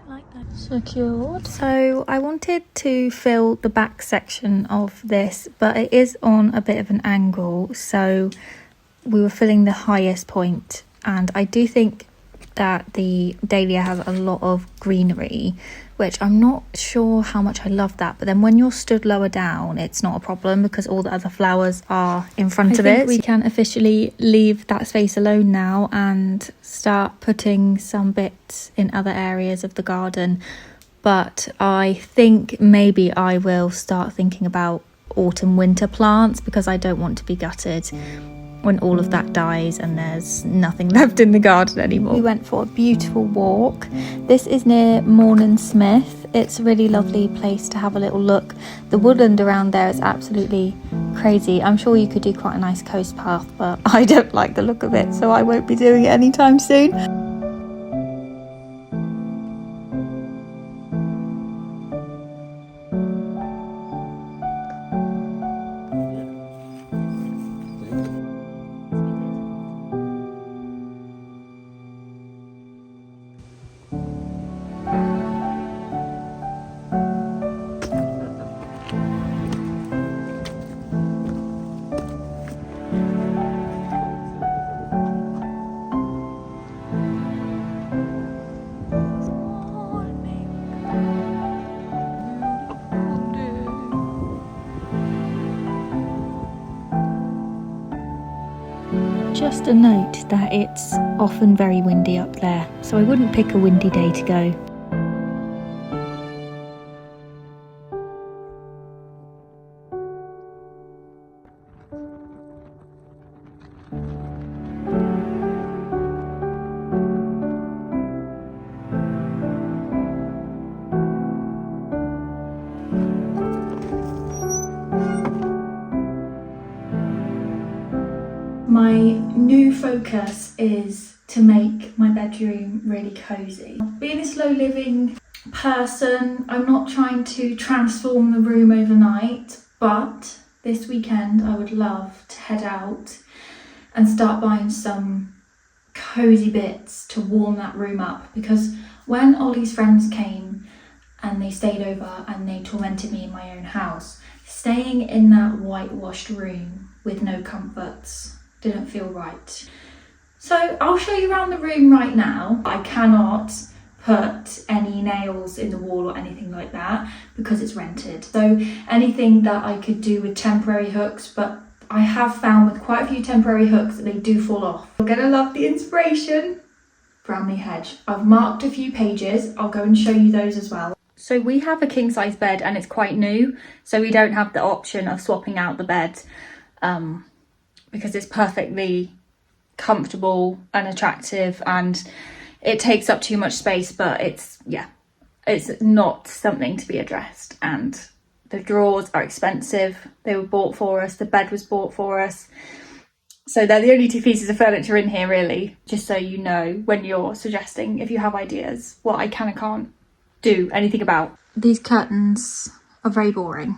like that. Secured. So I wanted to fill the back section of this, but it is on a bit of an angle, so we were filling the highest point, and I do think that the dahlia has a lot of greenery, which I'm not sure how much I love that, but then when you're stood lower down it's not a problem because all the other flowers are in front of it. I think we can officially leave that space alone now and start putting some bits in other areas of the garden, but I think maybe I will start thinking about autumn winter plants because I don't want to be gutted when all of that dies and there's nothing left in the garden anymore. We went for a beautiful walk. This is near Mornan Smith. It's a really lovely place to have a little look. The woodland around there is absolutely crazy. I'm sure you could do quite a nice coast path, but I don't like the look of it, so I won't be doing it anytime soon. Just a note that it's often very windy up there, so I wouldn't pick a windy day to go. My new focus is to make my bedroom really cozy. Being a slow living person, I'm not trying to transform the room overnight, but this weekend I would love to head out and start buying some cozy bits to warm that room up, because when Ollie's friends came and they stayed over and they tormented me in my own house, staying in that whitewashed room with no comforts didn't feel right. So I'll show you around the room right now. I cannot put any nails in the wall or anything like that because it's rented. So anything that I could do with temporary hooks, but I have found with quite a few temporary hooks that they do fall off. You're gonna love the inspiration. Brambly Hedge. I've marked a few pages. I'll go and show you those as well. So we have a king size bed and it's quite new, so we don't have the option of swapping out the bed because it's perfectly comfortable and attractive, and it takes up too much space, but it's not something to be addressed. And the drawers are expensive. They were bought for us. The bed was bought for us. So they're the only two pieces of furniture in here, really, just so you know when you're suggesting, if you have ideas, what I can and can't do anything about. These curtains are very boring.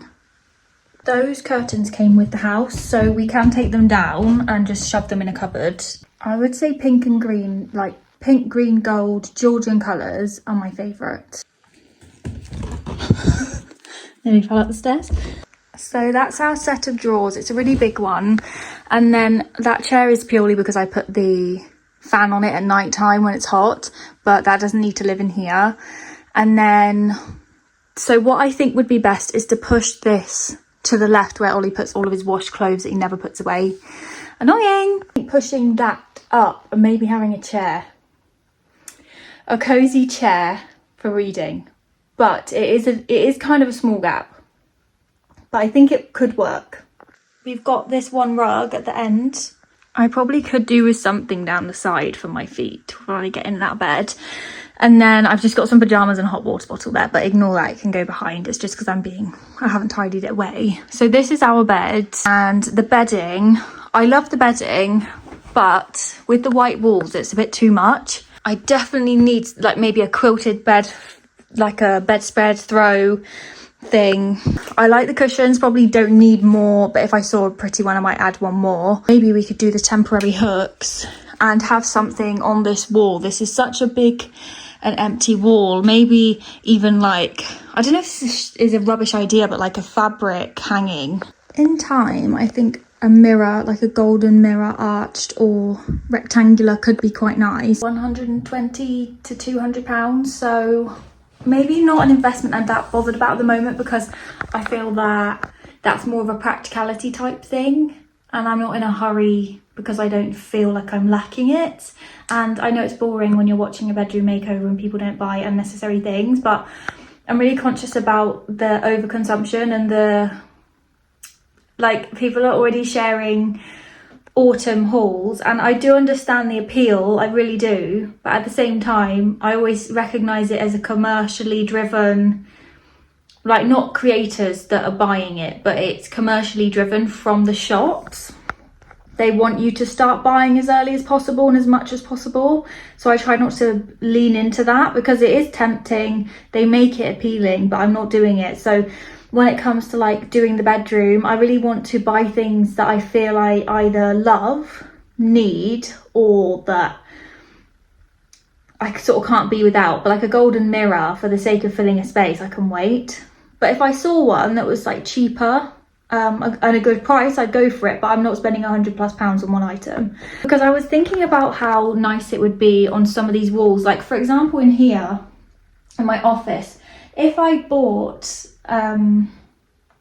Those curtains came with the house, so we can take them down and just shove them in a cupboard. I would say pink and green, like pink, green, gold, Georgian colours are my favourite. Nearly fell up the stairs. So that's our set of drawers. It's a really big one. And then that chair is purely because I put the fan on it at night time when it's hot, but that doesn't need to live in here. And then, so what I think would be best is to push this to the left where Ollie puts all of his washed clothes that he never puts away. Annoying! Pushing that up and maybe having a chair. A cosy chair for reading. But it is kind of a small gap. But I think it could work. We've got this one rug at the end. I probably could do with something down the side for my feet when I get in that bed. And then I've just got some pajamas and a hot water bottle there, but ignore that, it can go behind. It's just because I haven't tidied it away. So this is our bed, and the bedding, I love the bedding, but with the white walls, it's a bit too much. I definitely need like maybe a quilted bed, like a bedspread throw thing. I like the cushions, probably don't need more, but if I saw a pretty one, I might add one more. Maybe we could do the temporary hooks and have something on this wall. This is such a big an empty wall, maybe even like, I don't know if this is a rubbish idea, but like a fabric hanging. In time, I think a mirror, like a golden mirror, arched or rectangular, could be quite nice. 120 to 200 pounds, so maybe not an investment I'm that bothered about at the moment, because I feel that that's more of a practicality type thing, and I'm not in a hurry because I don't feel like I'm lacking it. And I know it's boring when you're watching a bedroom makeover and people don't buy unnecessary things, but I'm really conscious about the overconsumption and the, like, people are already sharing autumn hauls, and I do understand the appeal, I really do, but at the same time I always recognise it as a commercially driven, like, not creators that are buying it, but it's commercially driven from the shops. They want you to start buying as early as possible and as much as possible. So I try not to lean into that, because it is tempting. They make it appealing, but I'm not doing it. So when it comes to like doing the bedroom, I really want to buy things that I feel I either love, need, or that I sort of can't be without. But like a golden mirror, for the sake of filling a space, I can wait. But if I saw one that was like cheaper, and a good price, I'd go for it, but I'm not spending £100+ on one item. Because I was thinking about how nice it would be on some of these walls, like for example in here in my office, if I bought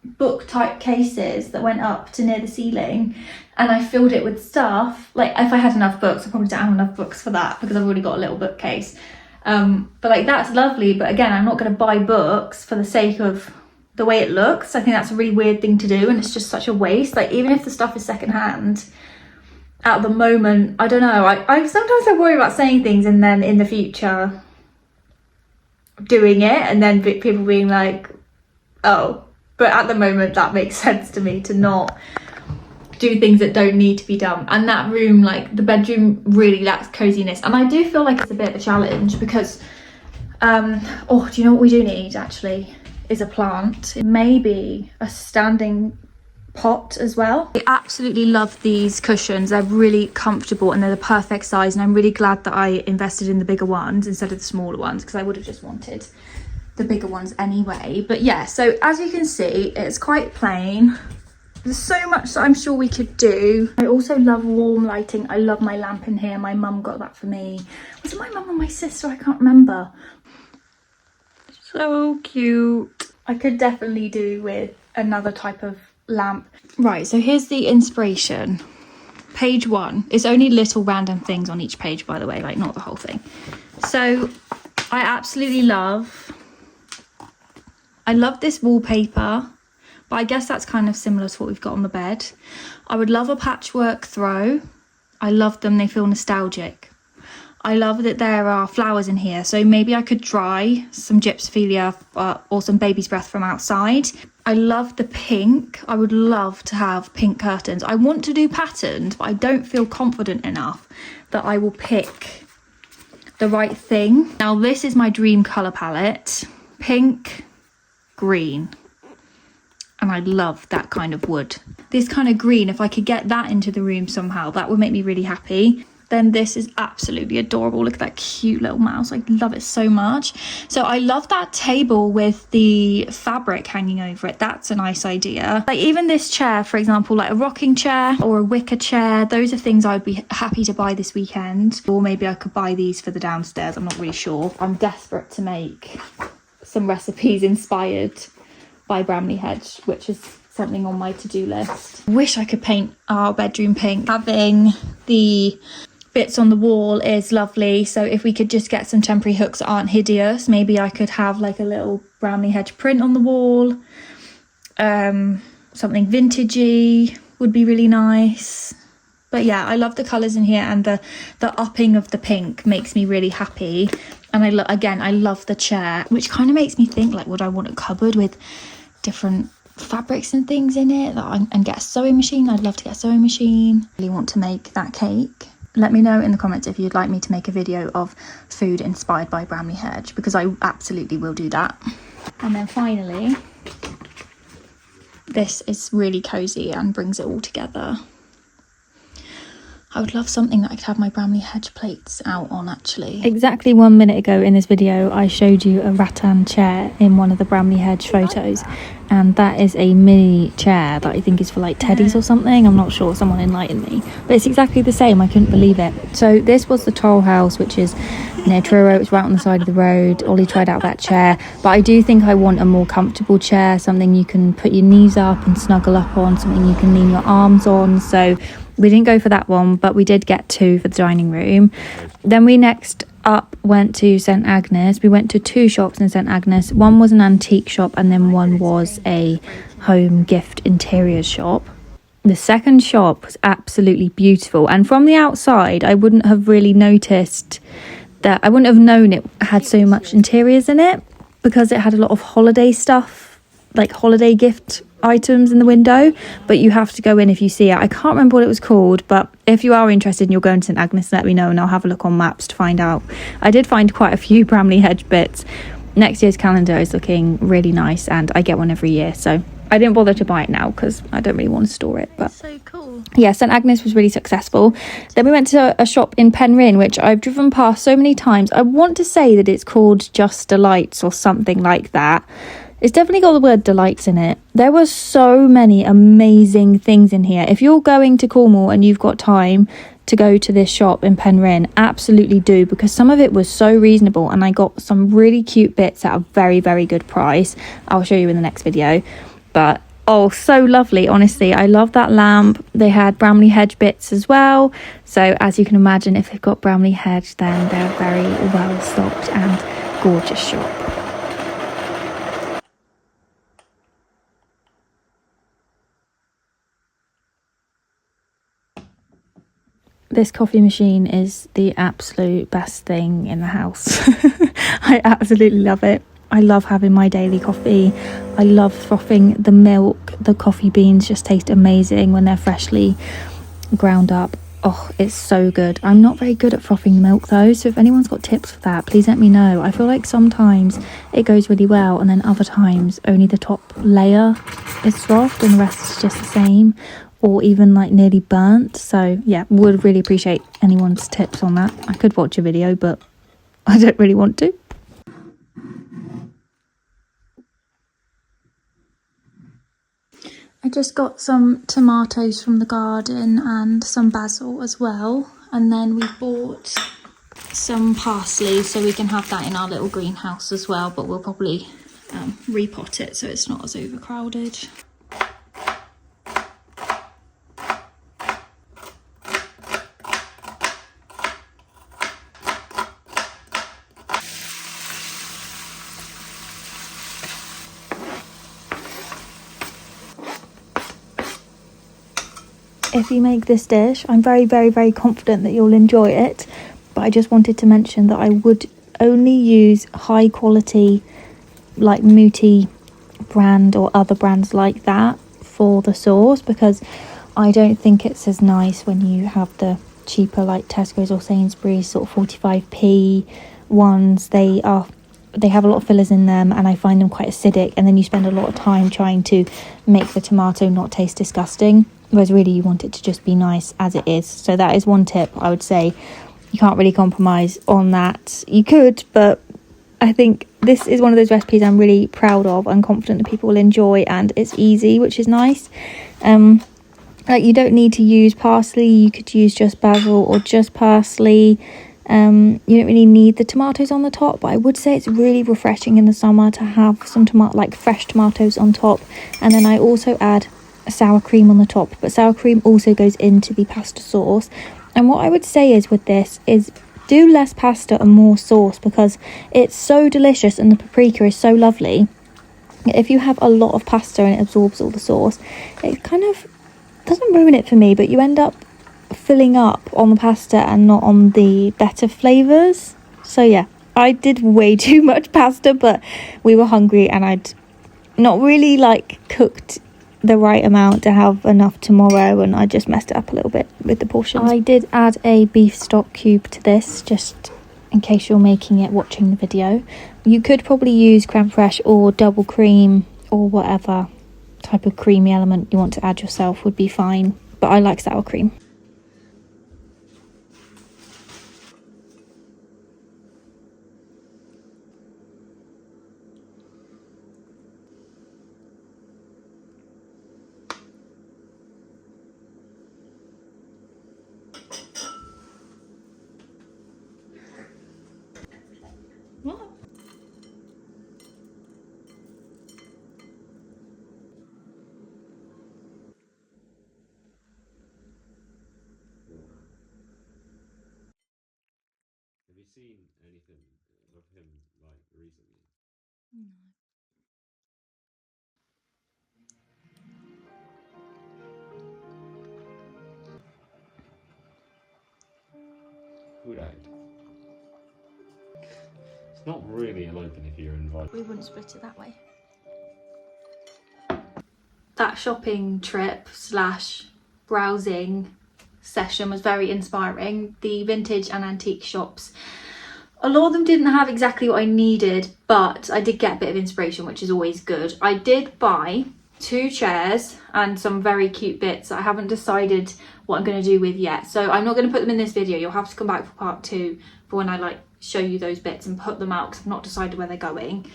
book type cases that went up to near the ceiling and I filled it with stuff, like if I had enough books, I probably don't have enough books for that because I've already got a little bookcase, but like that's lovely. But again, I'm not going to buy books for the sake of the way it looks. I think that's a really weird thing to do, and it's just such a waste. Like, even if the stuff is secondhand, at the moment, I don't know, I sometimes I worry about saying things and then in the future doing it and then people being like, oh, but at the moment that makes sense to me, to not do things that don't need to be done. And that room, like the bedroom, really lacks coziness, and I do feel like it's a bit of a challenge because oh, do you know what we do need actually is a plant, maybe a standing pot as well. I absolutely love these cushions. They're really comfortable and they're the perfect size, and I'm really glad that I invested in the bigger ones instead of the smaller ones, because I would have just wanted the bigger ones anyway. But yeah, so as you can see, it's quite plain. There's so much that I'm sure we could do. I also love warm lighting. I love my lamp in here. My mum got that for me. Was it my mum or my sister? I can't remember. So cute. I could definitely do with another type of lamp. Right, so here's the inspiration. Page 1. It's only little random things on each page, by the way, like not the whole thing. So I absolutely love this wallpaper, but I guess that's kind of similar to what we've got on the bed. I would love a patchwork throw. I love them, they feel nostalgic. I love that there are flowers in here, so maybe I could dry some Gypsophila or some baby's breath from outside. I love the pink. I would love to have pink curtains. I want to do patterned, but I don't feel confident enough that I will pick the right thing. Now this is my dream colour palette. Pink, green. And I love that kind of wood. This kind of green, if I could get that into the room somehow, that would make me really happy. Then this is absolutely adorable. Look at that cute little mouse. I love it so much. So I love that table with the fabric hanging over it. That's a nice idea. Like even this chair, for example, like a rocking chair or a wicker chair, those are things I would be happy to buy this weekend. Or maybe I could buy these for the downstairs. I'm not really sure. I'm desperate to make some recipes inspired by Brambly Hedge, which is something on my to-do list. Wish I could paint our bedroom pink. Having the bits on the wall is lovely, so if we could just get some temporary hooks that aren't hideous, maybe I could have like a little Brambly Hedge print on the wall. Something vintagey would be really nice. But yeah, I love the colours in here, and the upping of the pink makes me really happy. And I love the chair, which kind of makes me think, like, would I want a cupboard with different fabrics and things in it and get a sewing machine? I'd love to get a sewing machine. I really want to make that cake. Let me know in the comments if you'd like me to make a video of food inspired by Brambly Hedge, because I absolutely will do that. And then finally, this is really cozy and brings it all together. I would love something that I could have my Brambly Hedge plates out on, actually. Exactly 1 minute ago in this video, I showed you a rattan chair in one of the Brambly Hedge photos. And that is a mini chair that I think is for like teddies or something. I'm not sure, someone enlightened me. But it's exactly the same, I couldn't believe it. So this was the Toll House, which is near Truro. It's right on the side of the road. Ollie tried out that chair. But I do think I want a more comfortable chair, something you can put your knees up and snuggle up on, something you can lean your arms on. So we didn't go for that one, but we did get 2 for the dining room. Then we next up went to St Agnes. We went to 2 shops in St Agnes. One was an antique shop and then one was a home gift interiors shop. The second shop was absolutely beautiful, and from the outside I wouldn't have really noticed that. I wouldn't have known it had so much interiors in it because it had a lot of holiday stuff, like holiday gift items in the window, but you have to go in if you see it. I can't remember what it was called, but if you are interested and you're going to St Agnes, let me know and I'll have a look on maps to find out. I did find quite a few Brambly Hedge bits. Next year's calendar is looking really nice and I get one every year, so I didn't bother to buy it now because I don't really want to store it. But so cool. Yeah, St Agnes was really successful. Then we went to a shop in Penryn, which I've driven past so many times. I want to say that it's called Just Delights or something like that. It's definitely got the word delights in it. There were so many amazing things in here. If you're going to Cornwall and you've got time to go to this shop in Penryn, absolutely do, because some of it was so reasonable and I got some really cute bits at a very, very good price. I'll show you in the next video. But oh, so lovely, honestly. I love that lamp. They had Brambly Hedge bits as well. So as you can imagine, if they've got Brambly Hedge, then they're very well stocked and gorgeous shop. This coffee machine is the absolute best thing in the house. I absolutely love it. I love having my daily coffee. I love frothing the milk. The coffee beans just taste amazing when they're freshly ground up. Oh, it's so good. I'm not very good at frothing the milk though, so if anyone's got tips for that, please let me know. I feel like sometimes it goes really well and then other times only the top layer is frothed and the rest is just the same, or even like nearly burnt. So yeah, would really appreciate anyone's tips on that. I could watch a video, but I don't really want to. I just got some tomatoes from the garden and some basil as well, and then we bought some parsley so we can have that in our little greenhouse as well, but we'll probably repot it so it's not as overcrowded. If you make this dish, I'm very, very, very confident that you'll enjoy it. But I just wanted to mention that I would only use high quality, like Muti brand or other brands like that for the sauce, because I don't think it's as nice when you have the cheaper like Tesco's or Sainsbury's sort of 45p ones. They have a lot of fillers in them and I find them quite acidic, and then you spend a lot of time trying to make the tomato not taste disgusting, whereas really you want it to just be nice as it is. So that is one tip. I would say you can't really compromise on that. You could, but I think this is one of those recipes I'm really proud of and confident that people will enjoy, and it's easy, which is nice. Like, you don't need to use parsley, you could use just basil or just parsley. You don't really need the tomatoes on the top, but I would say it's really refreshing in the summer to have some like fresh tomatoes on top. And then I also add sour cream on the top, but sour cream also goes into the pasta sauce. And what I would say is with this is do less pasta and more sauce, because it's so delicious and the paprika is so lovely. If you have a lot of pasta and it absorbs all the sauce, it kind of doesn't ruin it for me, but you end up filling up on the pasta and not on the better flavours. So yeah, I did way too much pasta, but we were hungry and I'd not really like cooked the right amount to have enough tomorrow, and I just messed it up a little bit with the portions. I did add a beef stock cube to this, just in case you're making it watching the video. You could probably use creme fraiche or double cream or whatever type of creamy element you want to add yourself would be fine, but I like sour cream. What? Have you seen anything of him like recently? No. Who died? It's not really an open if you're invited. We wouldn't split it that way. That shopping trip slash browsing session was very inspiring. The vintage and antique shops, a lot of them didn't have exactly what I needed, but I did get a bit of inspiration, which is always good. I did buy 2 chairs and some very cute bits that I haven't decided what I'm going to do with yet. So I'm not going to put them in this video. You'll have to come back for part 2 for when I like show you those bits and put them out, because I've not decided where they're going.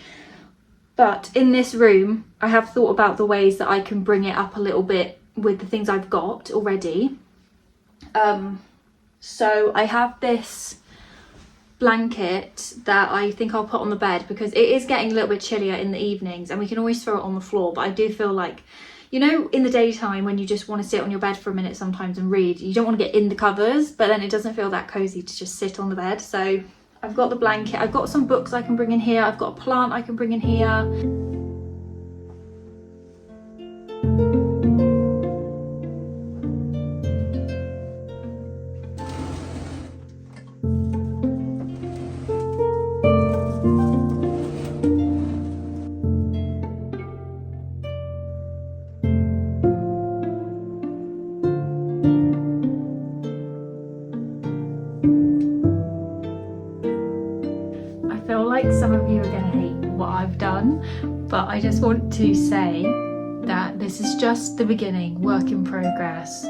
But in this room, I have thought about the ways that I can bring it up a little bit with the things I've got already. So I have this blanket that I think I'll put on the bed, because it is getting a little bit chillier in the evenings, and we can always throw it on the floor. But I do feel like, you know, in the daytime when you just want to sit on your bed for a minute sometimes and read, you don't want to get in the covers, but then it doesn't feel that cozy to just sit on the bed. So I've got the blanket, I've got some books I can bring in here, I've got a plant I can bring in here. I feel like some of you are going to hate what I've done, but I just want to say that this is just the beginning, work in progress.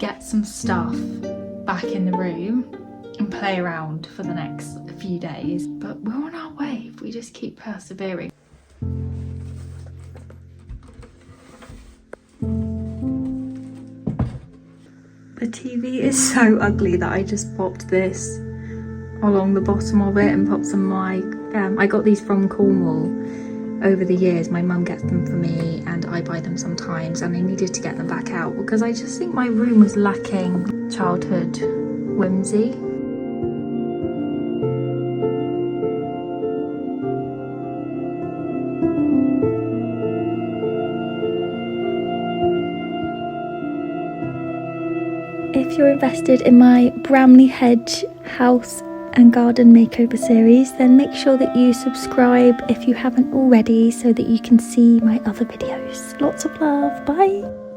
Get some stuff back in the room and play around for the next few days, but we're on our way if we just keep persevering. The TV is so ugly that I just popped this along the bottom of it and popped some mic. I got these from Cornwall over the years. My mum gets them for me and I buy them sometimes, and I needed to get them back out because I just think my room was lacking childhood whimsy. If you're invested in my Brambly Hedge house and garden makeover series, then make sure that you subscribe if you haven't already, so that you can see my other videos. Lots of love, bye!